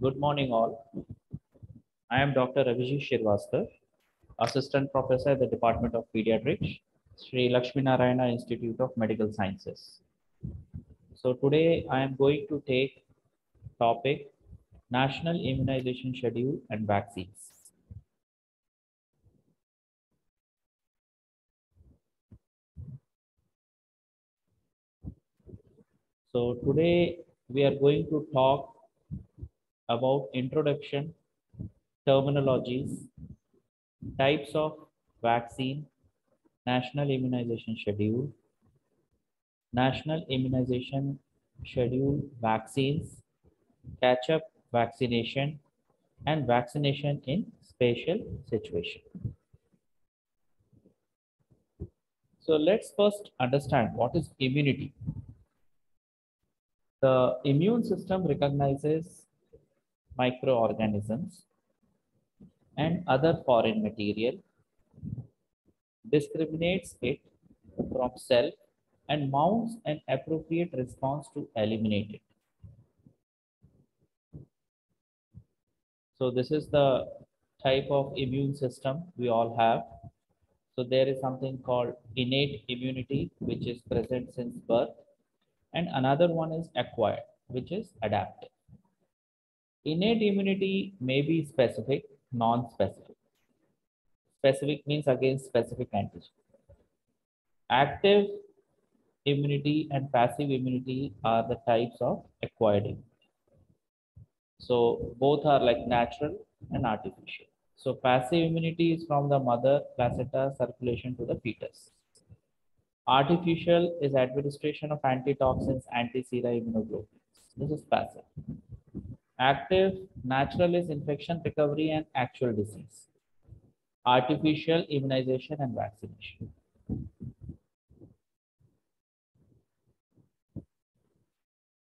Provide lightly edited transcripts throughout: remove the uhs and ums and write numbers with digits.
Good morning, all. I am Dr. Abhijeet Shrivastava, Assistant Professor at the Department of Pediatrics, Sri Lakshminarayana Institute of Medical Sciences. So today I am going to take topic National Immunization Schedule and Vaccines. So today we are going to talk about introduction, terminologies, types of vaccine, National Immunization Schedule, National Immunization Schedule vaccines, catch-up vaccination, and vaccination in special situation. So let's first understand what is immunity. The immune system recognizes microorganisms and other foreign material, discriminates it from self, and mounts an appropriate response to eliminate it. So this is the type of immune system we all have. So there is something called innate immunity, which is present since birth, and another one is acquired, which is adaptive. Innate immunity may be specific, non-specific. Specific means against specific antigen. Active immunity and passive immunity are the types of acquired immunity. So both are like natural and artificial. So passive immunity is from the mother placenta circulation to the fetus. Artificial is administration of antitoxins, anti-sera immunoglobulins. This is passive. Active, natural is infection recovery and actual disease. Artificial, immunization and vaccination.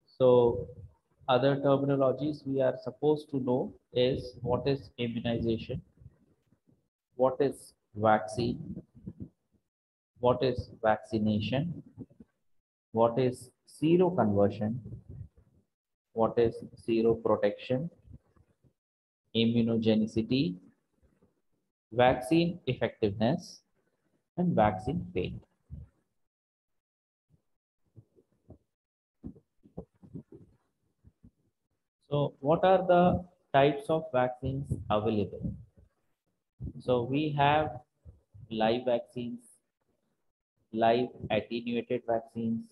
So other terminologies we are supposed to know is what is immunization, what is vaccine, what is vaccination, what is seroconversion, what is seroprotection, immunogenicity, vaccine effectiveness, and vaccine fate. So what are the types of vaccines available? So we have live vaccines, live attenuated vaccines,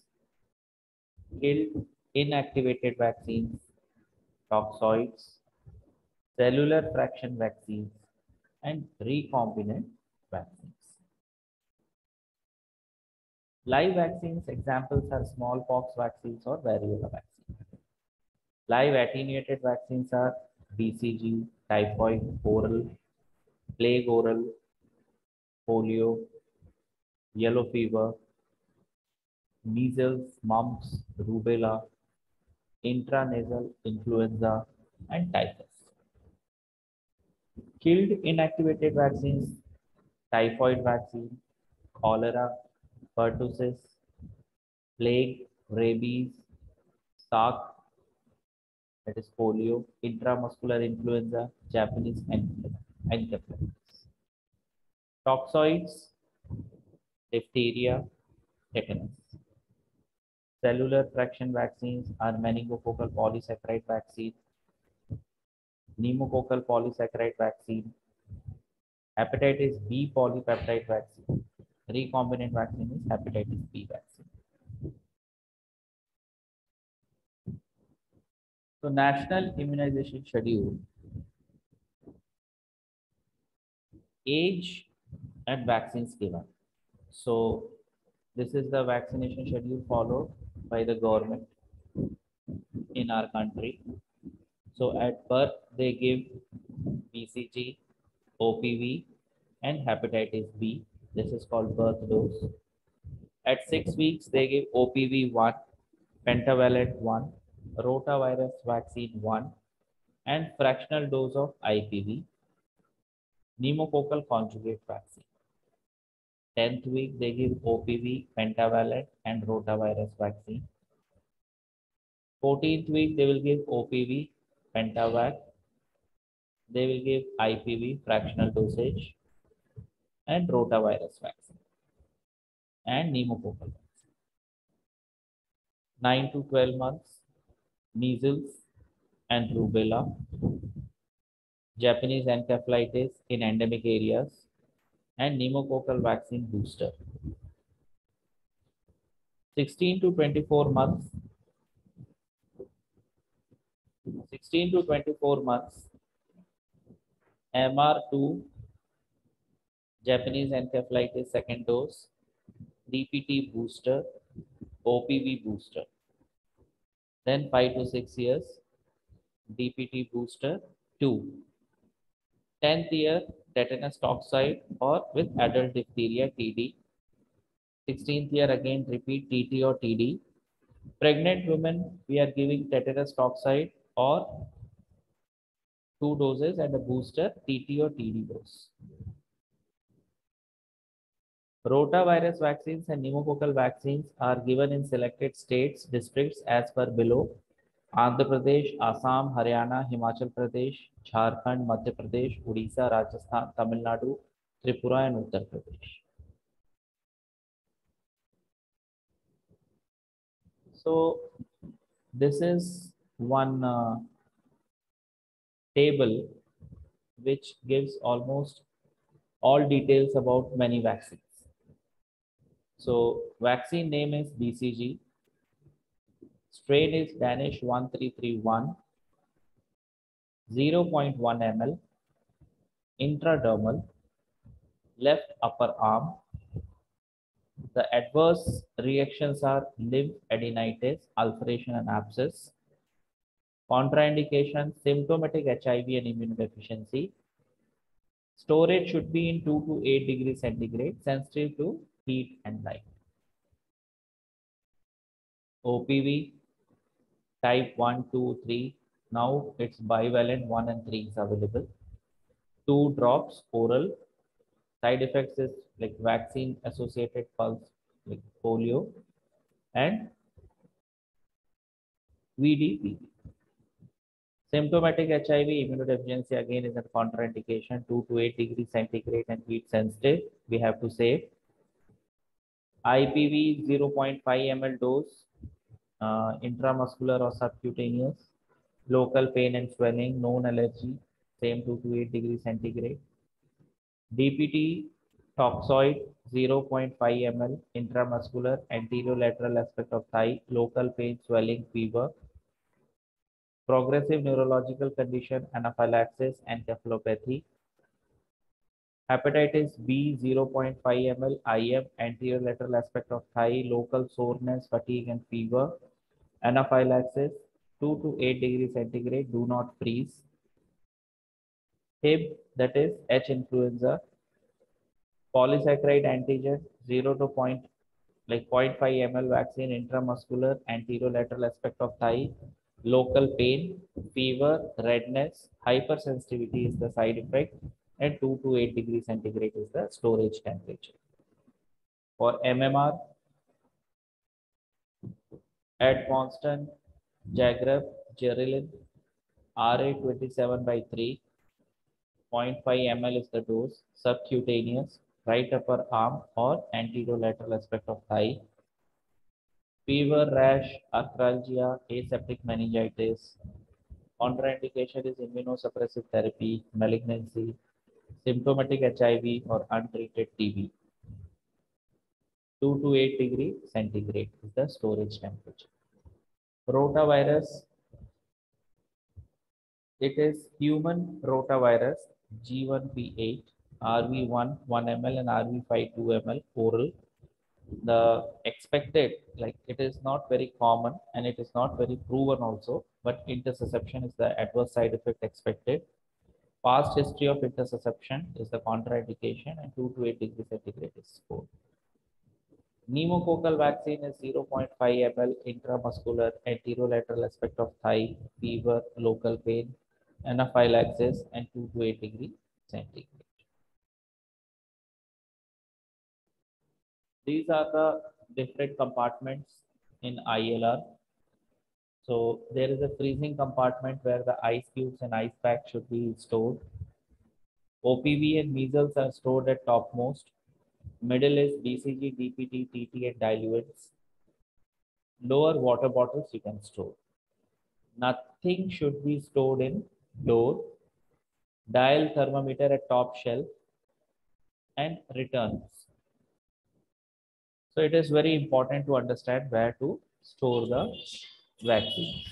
killed inactivated vaccines, toxoids, cellular fraction vaccines, and recombinant vaccines. Live vaccines examples are smallpox vaccines or variola vaccines. Live attenuated vaccines are BCG, typhoid oral, plague oral, polio, yellow fever, measles, mumps, rubella, intranasal influenza, and typhus. Killed inactivated vaccines, typhoid vaccine, cholera, pertussis, plague, rabies, SARC, that is polio, intramuscular influenza, Japanese encephalitis. Toxoids, diphtheria, tetanus. Cellular fraction vaccines are meningococcal polysaccharide vaccine, pneumococcal polysaccharide vaccine, hepatitis B polypeptide vaccine. Recombinant vaccine is hepatitis B vaccine. So national immunization schedule, age and vaccines given. So this is the vaccination schedule followed by the government in our country. So at birth, they give BCG, OPV, and hepatitis B. This is called birth dose. At 6 weeks, they give OPV 1, pentavalent 1, rotavirus vaccine 1, and fractional dose of IPV, pneumococcal conjugate vaccine. 10th week, they give OPV, pentavalent, and rotavirus vaccine. 14th week, they will give OPV, Pentavac. They will give IPV, fractional dosage, and rotavirus vaccine and pneumococcal vaccine. 9 to 12 months, measles and rubella, Japanese encephalitis in endemic areas, and pneumococcal vaccine booster. 16 to 24 months, 16 to 24 months, MR2, Japanese encephalitis second dose, DPT booster, OPV booster. Then 5 to 6 years, DPT booster 2. 10th year, tetanus toxoid or with adult diphtheria TD. 16th year, again repeat TT or TD. Pregnant women, we are giving tetanus toxoid or 2 doses and a booster TT or TD dose. Rotavirus vaccines and pneumococcal vaccines are given in selected states, districts as per below. Andhra Pradesh, Assam, Haryana, Himachal Pradesh, Jharkhand, Madhya Pradesh, Odisha, Rajasthan, Tamil Nadu, Tripura, and Uttar Pradesh. So this is one table which gives almost all details about many vaccines. So vaccine name is BCG. Strain is Danish 1331, 0.1 ml, intradermal, left upper arm. The adverse reactions are lymphadenitis, ulceration, and abscess. Contraindication, symptomatic HIV and immunodeficiency. Storage should be in 2 to 8 degrees centigrade, sensitive to heat and light. OPV, type 1, 2, 3. Now it's bivalent, 1 and 3 is available. 2 drops oral. Side effects is like vaccine associated pulse, like polio, and VDP. Symptomatic HIV immunodeficiency again is a contraindication, 2 to 8 degrees centigrade and heat sensitive. We have to say IPV 0.5 ml dose, intramuscular or subcutaneous, local pain and swelling, known allergy, same 2 to 8 degrees centigrade. DPT toxoid 0.5 ml, intramuscular, anterolateral aspect of thigh, local pain, swelling, fever. Progressive neurological condition, anaphylaxis, encephalopathy. Hepatitis B 0.5 ml IM, anterior lateral aspect of thigh, local soreness, fatigue, and fever. Anaphylaxis 2 to 8 degrees centigrade, do not freeze. Hib, that is H influenza. Polysaccharide antigen 0 to like 0.5 ml vaccine, intramuscular, anterolateral aspect of thigh, local pain, fever, redness, hypersensitivity is the side effect, and 2 to 8 degrees centigrade is the storage temperature. For MMR, add constant Jagrab, Gerilin, RA27 by 3, 0.5 ml is the dose, subcutaneous, right upper arm or anterolateral aspect of thigh. Fever, rash, arthralgia, aseptic meningitis. Contraindication is immunosuppressive therapy, malignancy, symptomatic HIV or untreated TB. 2 to 8 degree centigrade is the storage temperature. Rotavirus, it is human rotavirus G1P8, RV1 1 ml and RV5 2 ml oral. The expected, like it is not very common and it is not very proven also, but intersusception is the adverse side effect expected. Past history of intersusception is the contraindication, and 2 to 8 degrees centigrade is scored. Pneumococcal vaccine is 0.5 ml intramuscular, anterolateral aspect of thigh, fever, local pain, anaphylaxis, and 2 to 8 degrees centigrade. These are the different compartments in ILR. So there is a freezing compartment where the ice cubes and ice packs should be stored. OPV and measles are stored at topmost. Middle is BCG, DPT, TT, and diluents. Lower water bottles you can store. Nothing should be stored in door. Dial thermometer at top shelf and returns. So it is very important to understand where to store the vaccine.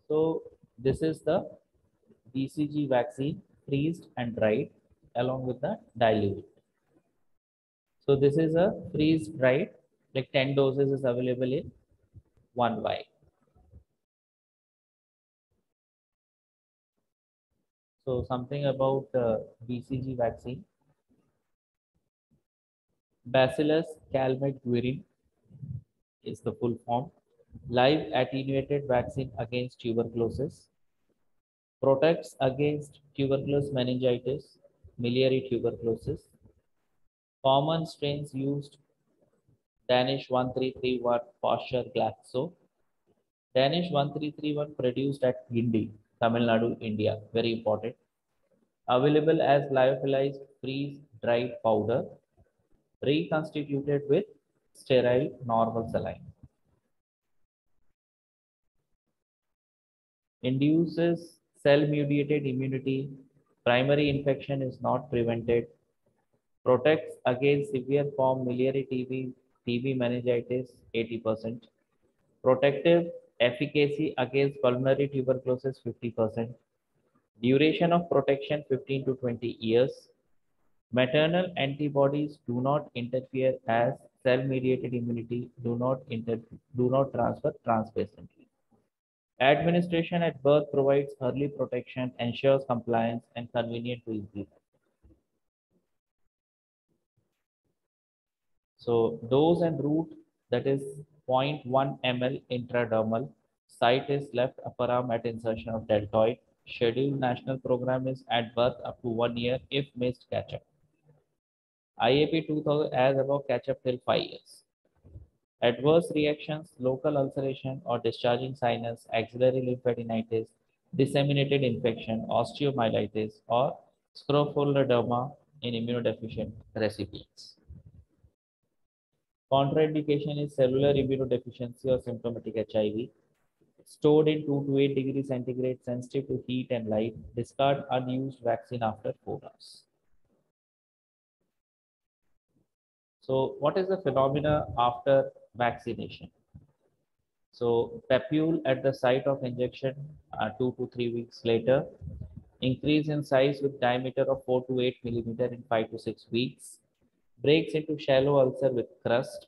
So this is the BCG vaccine freezed and dried along with the dilute. So this is a freeze dried, like 10 doses is available in one vial. So something about BCG vaccine. Bacillus calmette-guerin is the full form. Live attenuated vaccine against tuberculosis. Protects against tuberculous meningitis, miliary tuberculosis. Common strains used Danish 1331 Pasteur Glaxo. Danish 1331 produced at Guindy, Tamil Nadu, India. Very important. Available as lyophilized freeze dried powder, reconstituted with sterile normal saline. Induces cell-mediated immunity. Primary infection is not prevented. Protects against severe form miliary TB meningitis 80%. Protective efficacy against pulmonary tuberculosis 50%. Duration of protection 15 to 20 years. Maternal antibodies do not interfere as cell-mediated immunity do not transfer transplacentally. Administration at birth provides early protection, ensures compliance, and convenient to implement. So dose and route, that is 0.1 ml intradermal. Site is left upper arm at insertion of deltoid. Scheduled national program is at birth up to 1 year if missed catch up. IAP 2000 as above, catch up till 5 years. Adverse reactions, local ulceration or discharging sinus, axillary lymphadenitis, disseminated infection, osteomyelitis, or scrophulodema in immunodeficient recipients. Contraindication is cellular immunodeficiency or symptomatic HIV. Stored in 2 to 8 degrees centigrade, sensitive to heat and light. Discard unused vaccine after 4 hours. So what is the phenomena after vaccination? So papule at the site of injection 2 to 3 weeks later. Increase in size with diameter of 4 to 8 millimeter in 5 to 6 weeks. Breaks into shallow ulcer with crust.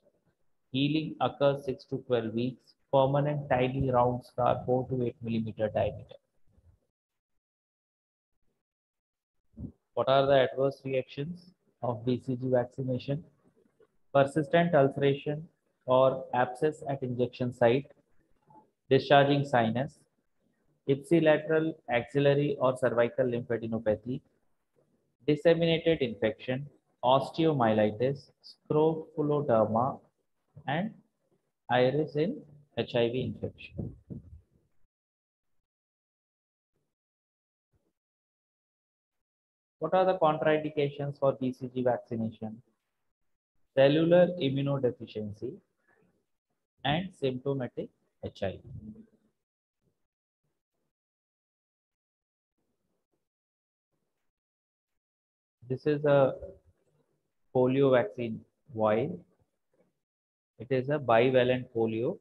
Healing occurs 6 to 12 weeks. Permanent tiny round scar 4 to 8 millimeter diameter. What are the adverse reactions of BCG vaccination? Persistent ulceration or abscess at injection site, discharging sinus, ipsilateral axillary or cervical lymphadenopathy, disseminated infection, osteomyelitis, scrophulodema, and iris in HIV infection. What are the contraindications for BCG vaccination? Cellular immunodeficiency and symptomatic HIV. This is a polio vaccine vial. It is a bivalent polio.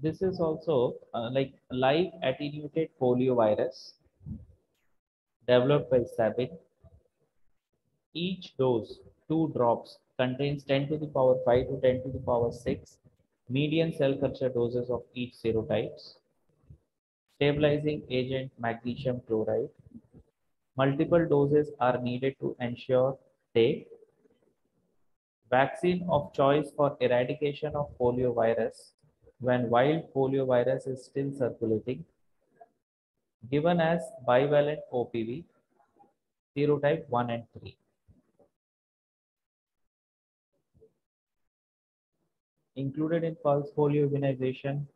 This is also like live attenuated polio virus developed by Sabin. Each dose, 2 drops, contains 10 to the power 5 to 10 to the power 6 median cell culture doses of each serotypes. Stabilizing agent magnesium chloride. Multiple doses are needed to ensure take. Vaccine of choice for eradication of polio virus when wild polio virus is still circulating. given as bivalent OPV, serotype 1 and 3. Included in pulse polio immunization,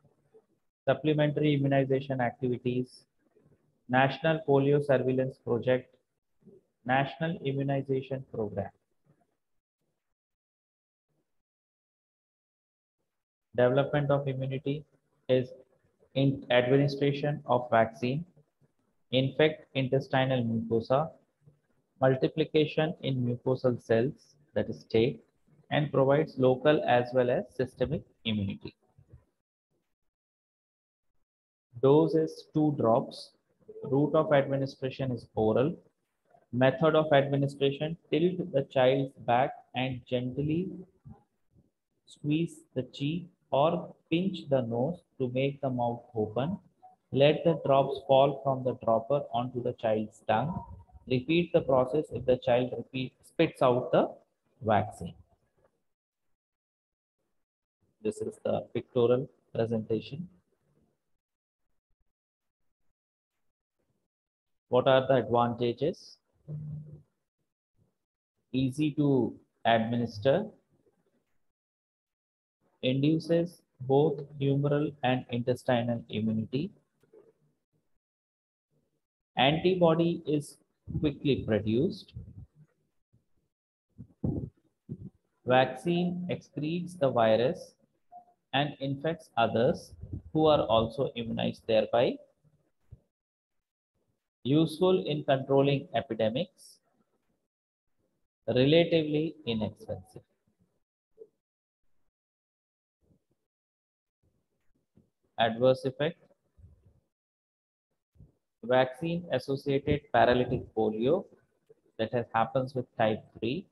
supplementary immunization activities, National Polio Surveillance Project, National Immunization Program. Development of immunity is in administration of vaccine, infect intestinal mucosa, multiplication in mucosal cells, that is take, and provides local as well as systemic immunity. Dose is 2 drops. Route of administration is oral. Method of administration: tilt the child's back and gently squeeze the cheek or pinch the nose to make the mouth open. Let the drops fall from the dropper onto the child's tongue. Repeat the process if the child spits out the vaccine. This is the pictorial presentation. What are the advantages? Easy to administer, induces both humoral and intestinal immunity. Antibody is quickly produced. Vaccine excretes the virus and infects others who are also immunized thereby. Useful in controlling epidemics. Relatively inexpensive. Adverse effect: vaccine associated paralytic polio, that has happens with type 3,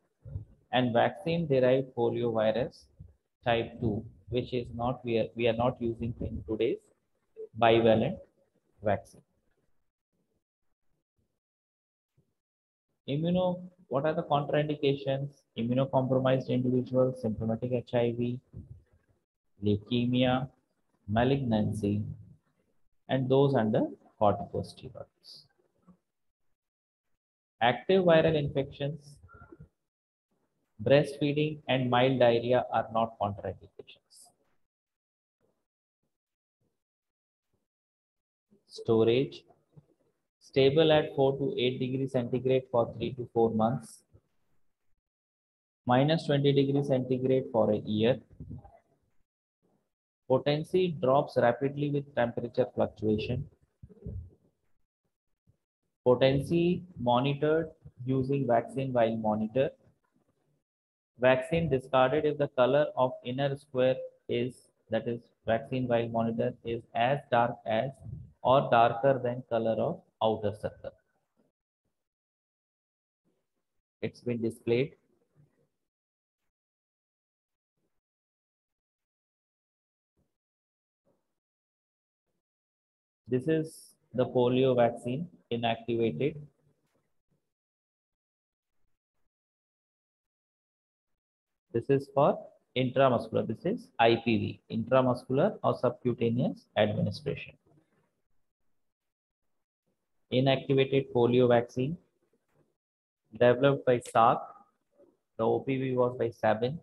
and vaccine derived polio virus type 2, which is not we are not using in today's bivalent vaccine. What are the contraindications? Immunocompromised individuals, symptomatic HIV, leukemia, malignancy, and those under corticosteroids. Active viral infections, breastfeeding, and mild diarrhea are not contraindications. Storage: stable at 4 to 8 degrees centigrade for 3 to 4 months, minus 20 degrees centigrade for a year. Potency drops rapidly with temperature fluctuation. Potency monitored using vaccine vial monitor. Vaccine discarded if the color of inner square is, that is vaccine vial monitor, is as dark as or darker than color of outer circle. It's been displayed. This is the polio vaccine inactivated. This is for intramuscular. This is IPV, intramuscular or subcutaneous administration. Inactivated polio vaccine developed by SARC. The OPV was by Sabin.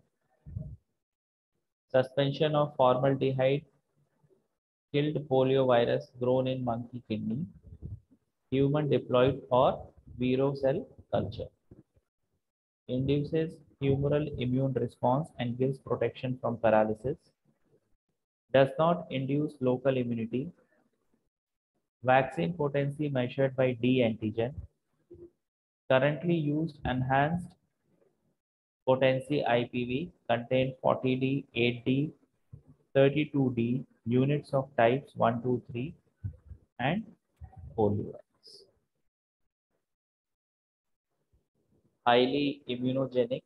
Suspension of formaldehyde killed polio virus grown in monkey kidney. Human diploid or Vero cell culture. Induces humoral immune response and gives protection from paralysis. Does not induce local immunity. Vaccine potency measured by D antigen. Currently used enhanced potency IPV contain 40D, 8D, 32D units of types 1, 2, 3 and poliovirus. Highly immunogenic.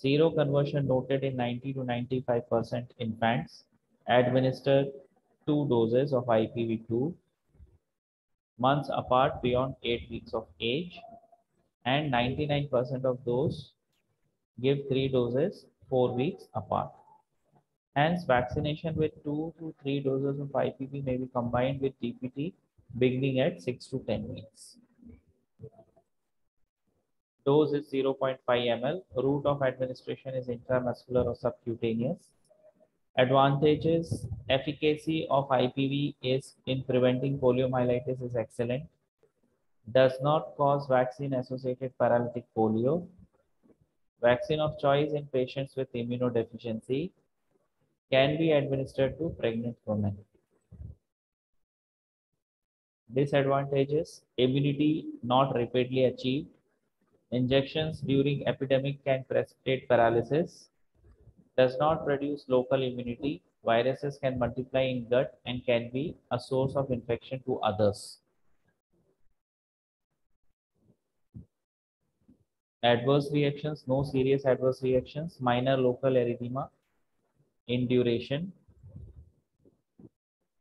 Seroconversion noted in 90 to 95% infants. Administered 2 doses of IPV2 months apart beyond 8 weeks of age, and 99% of those give 3 doses 4 weeks apart. Hence, vaccination with 2 to 3 doses of IPV may be combined with DPT beginning at 6 to 10 weeks. Dose is 0.5 ml. Route of administration is intramuscular or subcutaneous. Advantages: efficacy of IPV is in preventing poliomyelitis is excellent. Does not cause vaccine-associated paralytic polio. Vaccine of choice in patients with immunodeficiency. Can be administered to pregnant women. Disadvantages: immunity not rapidly achieved. Injections during epidemic can precipitate paralysis. Does not produce local immunity. Viruses can multiply in gut and can be a source of infection to others. Adverse reactions: no serious adverse reactions, minor local erythema in duration,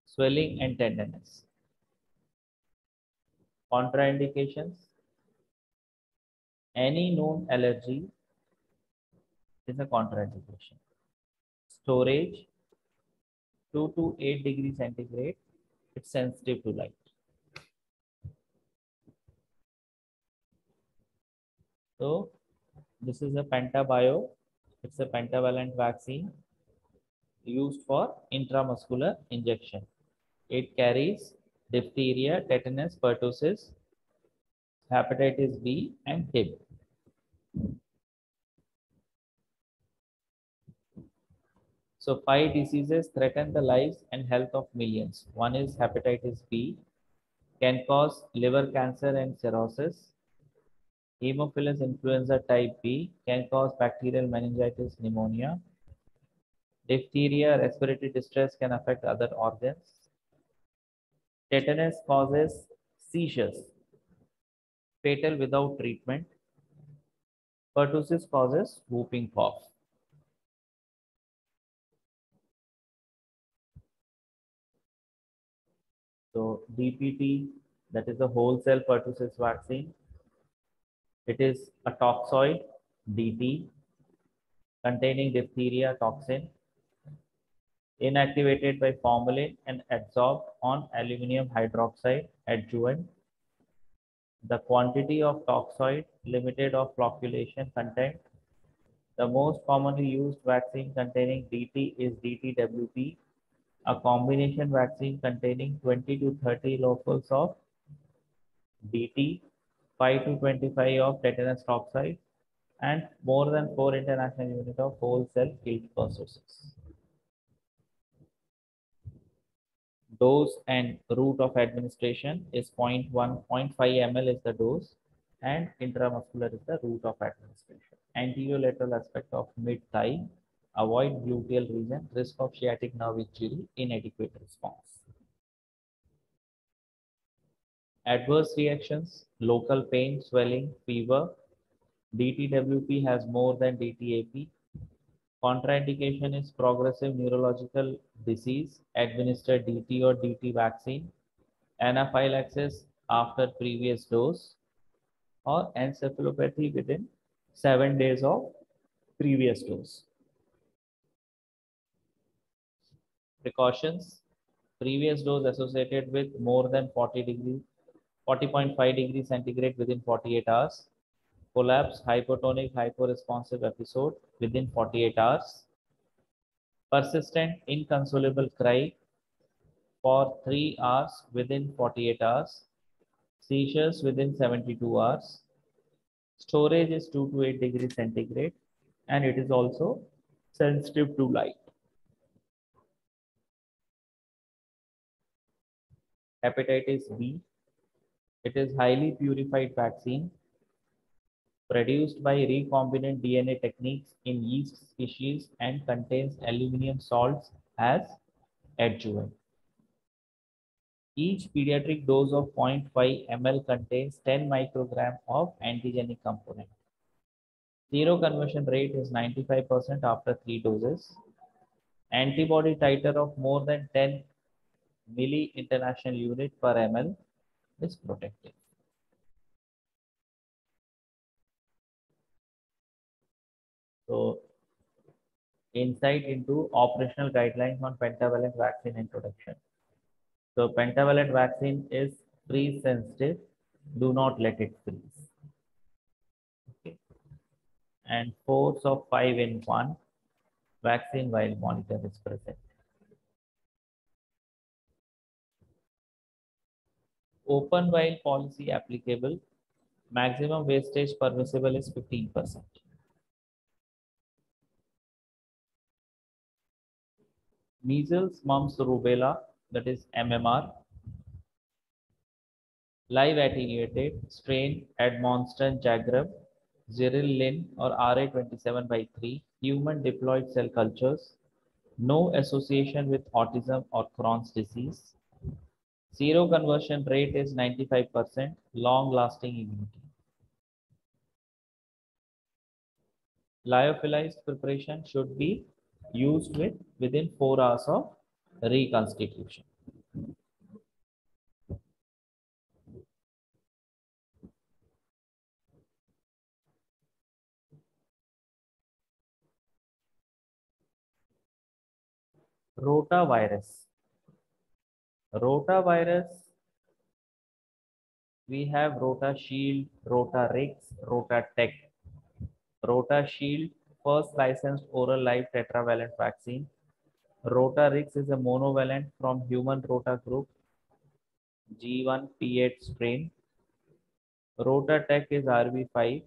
swelling and tenderness. Contraindications: any known allergy is a contraindication. Storage: 2 to 8 degrees centigrade. It's sensitive to light. So this is a pentabio. It's a pentavalent vaccine used for intramuscular injection. It carries diphtheria, tetanus, pertussis, hepatitis B, and TB. So 5 diseases threaten the lives and health of millions. One is hepatitis B, can cause liver cancer and cirrhosis. Haemophilus influenza type B can cause bacterial meningitis pneumonia. Diphtheria, respiratory distress can affect other organs. Tetanus causes seizures, fatal without treatment. Pertussis causes whooping cough. So DPT, that is the whole cell pertussis vaccine. It is a toxoid, DT, containing diphtheria toxin, inactivated by formalin and adsorbed on aluminum hydroxide adjuvant. The quantity of toxoid limited of flocculation content. The most commonly used vaccine containing DT is DTWP, a combination vaccine containing 20 to 30 lofuls of DT, 5 to 25 of tetanus toxoid, and more than 4 international units of whole cell killed pertussis. Dose and route of administration is 0.1, 0.5 ml is the dose, and intramuscular is the route of administration. Anterolateral aspect of mid-thigh, avoid gluteal region, risk of sciatic nerve injury, inadequate response. Adverse reactions: local pain, swelling, fever. DTWP has more than DTAP. Contraindication is progressive neurological disease, administer DT or DT vaccine, anaphylaxis after previous dose, or encephalopathy within 7 days of previous dose. Precautions: previous dose associated with more than 40.5 degrees centigrade within 48 hours, collapse, hypotonic, hyporesponsive episode within 48 hours, persistent, inconsolable cry for 3 hours within 48 hours, seizures within 72 hours. Storage is 2 to 8 degrees centigrade, and it is also sensitive to light. Hepatitis B, it is highly purified vaccine produced by recombinant DNA techniques in yeast species and contains aluminum salts as adjuvant. Each pediatric dose of 0.5 ml contains 10 microgram of antigenic component. Seroconversion rate is 95% after 3 doses. Antibody titer of more than 10 milli international unit per ml is protective. So, insight into operational guidelines on pentavalent vaccine introduction. So, pentavalent vaccine is freeze sensitive, do not let it freeze. Okay. And force of 5 in 1, vaccine while monitor is present. Open while policy applicable, maximum wastage permissible is 15%. Measles, mumps, rubella, that is MMR, live attenuated strain Edmonston Jagram, Zirillin or RA27 by 3, human diploid cell cultures, no association with autism or Crohn's disease. Seroconversion rate is 95%, long lasting immunity. Lyophilized preparation should be used within 4 hours of reconstitution. Rotavirus. Rotavirus, we have RotaShield, RotaRix, RotaTech. RotaShield, first licensed oral live tetravalent vaccine. RotaRix is a monovalent from human Rota group G1P8 strain. RotaTech is RV5,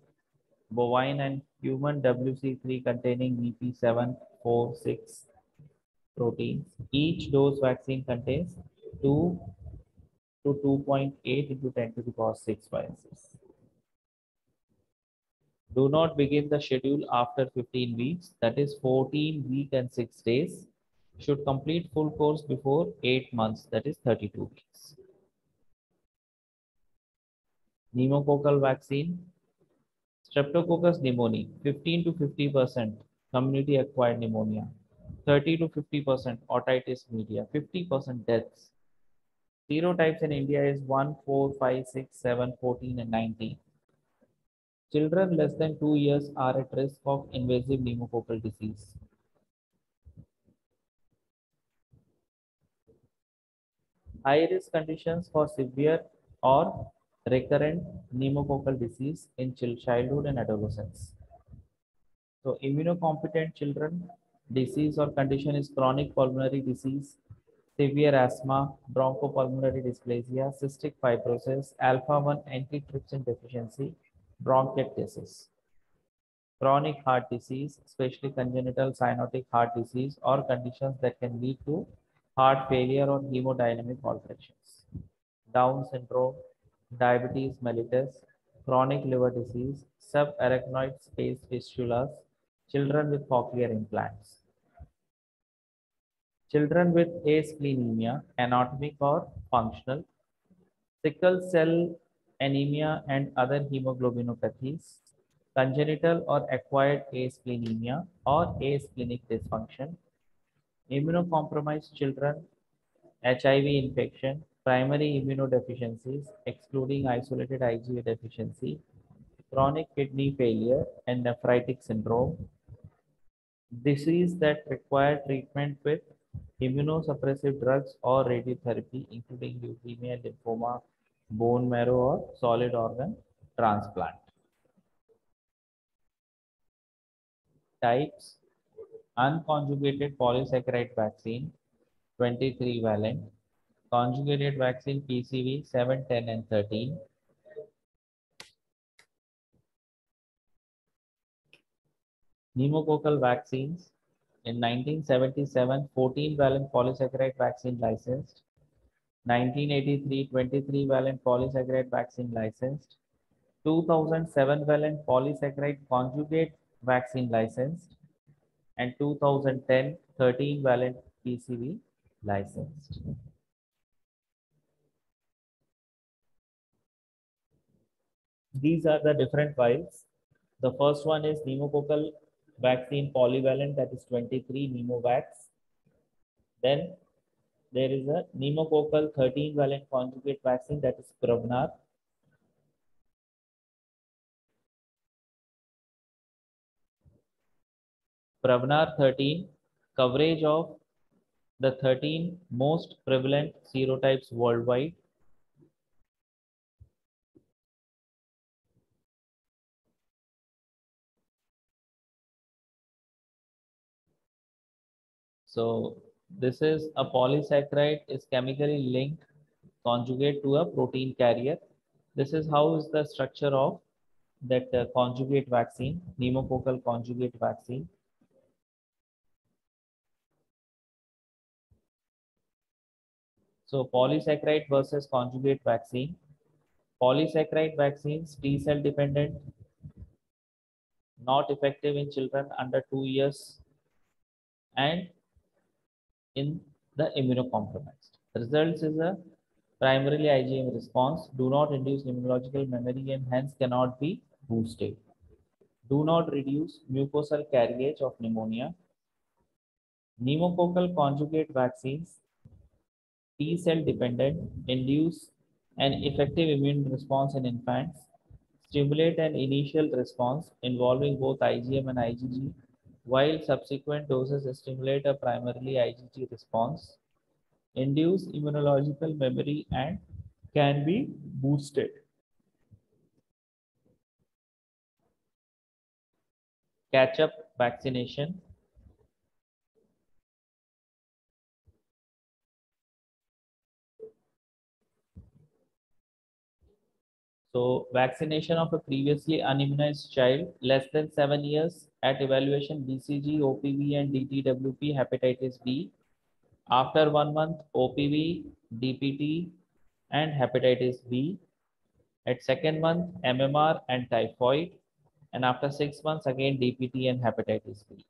bovine and human WC3 containing BP746 proteins. Each dose vaccine contains 2 to 2.8 into 10 to the power 6 viruses. Do not begin the schedule after 15 weeks, that is 14 weeks and 6 days. Should complete full course before 8 months, that is 32 weeks. Pneumococcal vaccine, Streptococcus pneumoniae, 15 to 50% community acquired pneumonia, 30 to 50% otitis media, 50% deaths. Serotypes in India is 1, 4, 5, 6, 7, 14, and 19. Children less than 2 years are at risk of invasive pneumococcal disease. High risk conditions for severe or recurrent pneumococcal disease in childhood and adolescence. So immunocompetent children, disease or condition is chronic pulmonary disease, severe asthma, bronchopulmonary dysplasia, cystic fibrosis, alpha-1 antitrypsin deficiency, bronchiectasis. Chronic heart disease, especially congenital cyanotic heart disease or conditions that can lead to heart failure or hemodynamic alterations. Down syndrome, diabetes mellitus, chronic liver disease, subarachnoid space fistulas, children with cochlear implants. Children with asplenemia, anatomic or functional, sickle cell anemia and other hemoglobinopathies, congenital or acquired asplenemia or asplenic dysfunction, immunocompromised children, HIV infection, primary immunodeficiencies, excluding isolated IgA deficiency, chronic kidney failure and nephritic syndrome, disease that require treatment with immunosuppressive drugs or radiotherapy, including leukemia, lymphoma, bone marrow, or solid organ transplant. Types: unconjugated polysaccharide vaccine, 23 valent, conjugated vaccine PCV 7, 10, and 13, pneumococcal vaccines. In 1977, 14 valent polysaccharide vaccine licensed. 1983, 23 valent polysaccharide vaccine licensed. 2007 valent polysaccharide conjugate vaccine licensed. And 2010, 13 valent PCV licensed. These are the different vials. The first one is pneumococcal vaccine polyvalent, that is 23 pneumovax. Then there is a pneumococcal 13 valent conjugate vaccine, that is Prevnar. Prevnar 13, coverage of the 13 most prevalent serotypes worldwide. So this is a polysaccharide is chemically linked conjugate to a protein carrier. This is how is the structure of that conjugate vaccine, pneumococcal conjugate vaccine. So polysaccharide versus conjugate vaccine. Polysaccharide vaccines T cell dependent, not effective in children under 2 years and in the immunocompromised. The results is a primarily IgM response, do not induce immunological memory and hence cannot be boosted. Do not reduce mucosal carriage of pneumonia. Pneumococcal conjugate vaccines T cell dependent, induce an effective immune response in infants, stimulate an initial response involving both IgM and IgG, while subsequent doses stimulate a primarily IgG response, induce immunological memory, and can be boosted. Catch up vaccination. So, vaccination of a previously unimmunized child less than 7 years at evaluation BCG, OPV, and DTWP hepatitis B. After 1 month, OPV, DPT, and hepatitis B. At second month, MMR and typhoid. And after 6 months, again DPT and hepatitis B.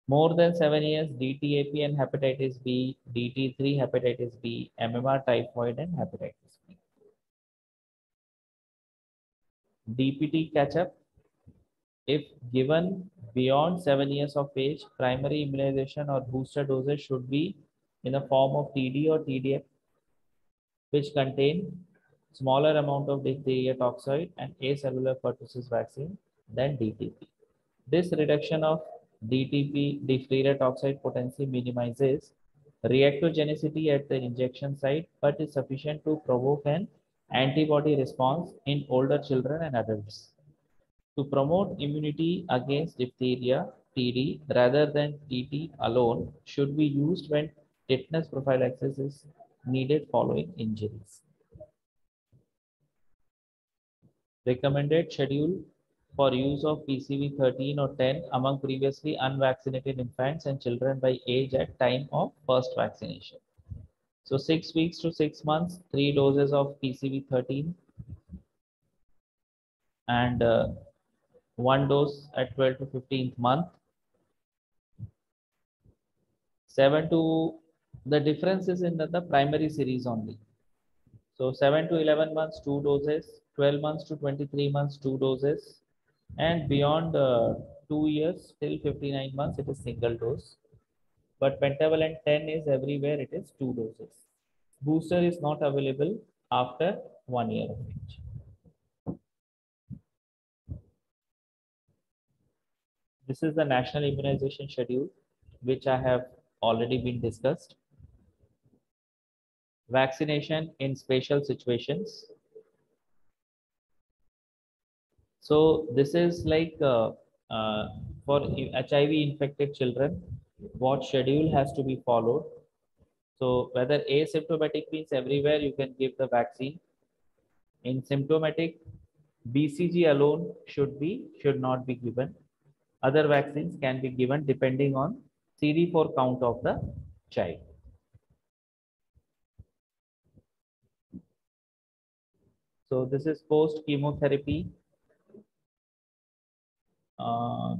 More than 7 years, DTAP and hepatitis B, DT3 hepatitis B, MMR typhoid and hepatitis B. DPT catch-up, if given beyond 7 years of age, primary immunization or booster doses should be in the form of TD or TDF, which contain smaller amount of diphtheria toxoid and acellular pertussis vaccine than DTP. This reduction of DTP, diphtheria toxoid potency, minimizes reactogenicity at the injection site, but is sufficient to provoke an antibody response in older children and adults. To promote immunity against diphtheria, TD rather than TT alone should be used when tetanus prophylaxis is needed following injuries. Recommended schedule for use of PCV 13 or 10 among previously unvaccinated infants and children by age at time of first vaccination. So 6 weeks to 6 months, 3 doses of PCV 13 and 1 dose at 12 to 15th month. 7 to, the difference is in the primary series only. So 7 to 11 months, 2 doses, 12 months to 23 months, 2 doses, and beyond 2 years till 59 months, it is single dose. But pentavalent 10 is everywhere, it is 2 doses. Booster is not available after 1 year of age. This is the national immunization schedule, which I have already been discussed. Vaccination in special situations. So this is like for HIV infected children, what schedule has to be followed. So whether asymptomatic means everywhere you can give the vaccine. In symptomatic, BCG alone should not be given. Other vaccines can be given depending on CD4 count of the child. So this is post chemotherapy.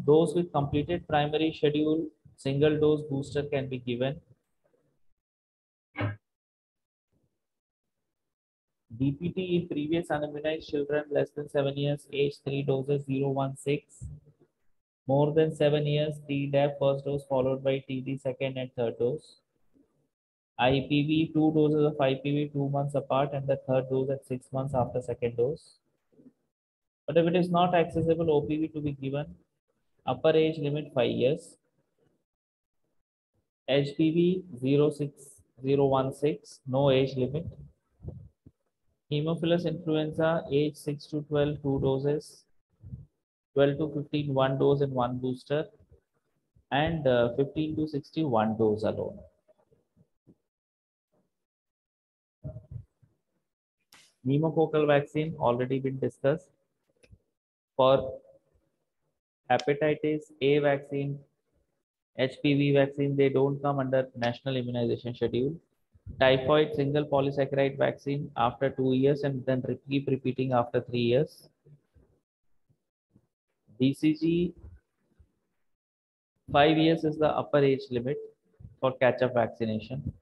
Those with completed primary schedule, single dose booster can be given. DPT in previous unimmunized children less than 7 years, age 3 doses 016. More than 7 years, Tdap first dose followed by TD second and third dose. IPV, 2 doses of IPV 2 months apart and the third dose at 6 months after second dose. But if it is not accessible, OPV to be given. Upper age limit 5 years. HPV 06016, no age limit. Haemophilus influenza, age 6 to 12, 2 doses. 12 to 15, 1 dose and 1 booster. and 15 to 61 dose alone. Pneumococcal vaccine already been discussed. For hepatitis A vaccine, HPV vaccine, they don't come under national immunization schedule. Typhoid single polysaccharide vaccine after 2 years and then keep repeating after 3 years. BCG, 5 years is the upper age limit for catch-up vaccination.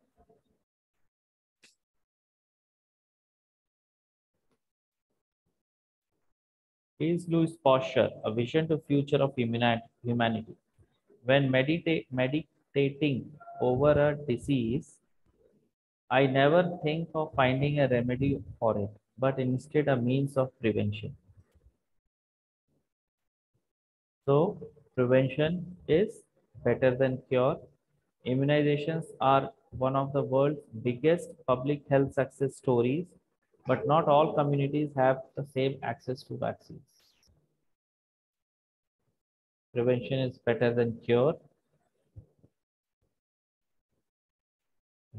Is Louis Posture, A Vision to Future of Humanity. When meditating over a disease, I never think of finding a remedy for it, but instead a means of prevention. So, prevention is better than cure. Immunizations are one of the world's biggest public health success stories, but not all communities have the same access to vaccines. Prevention is better than cure.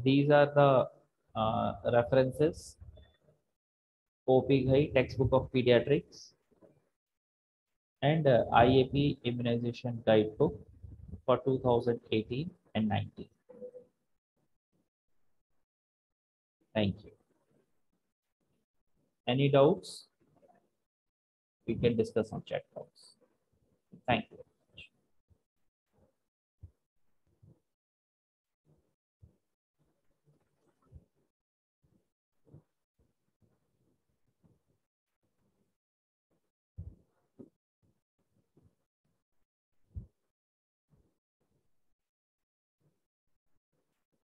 These are the references. OP Ghai, Textbook of Pediatrics, and IAP Immunization Guidebook for 2018 and 19. Thank you. Any doubts? We can discuss on chat box. Thank you.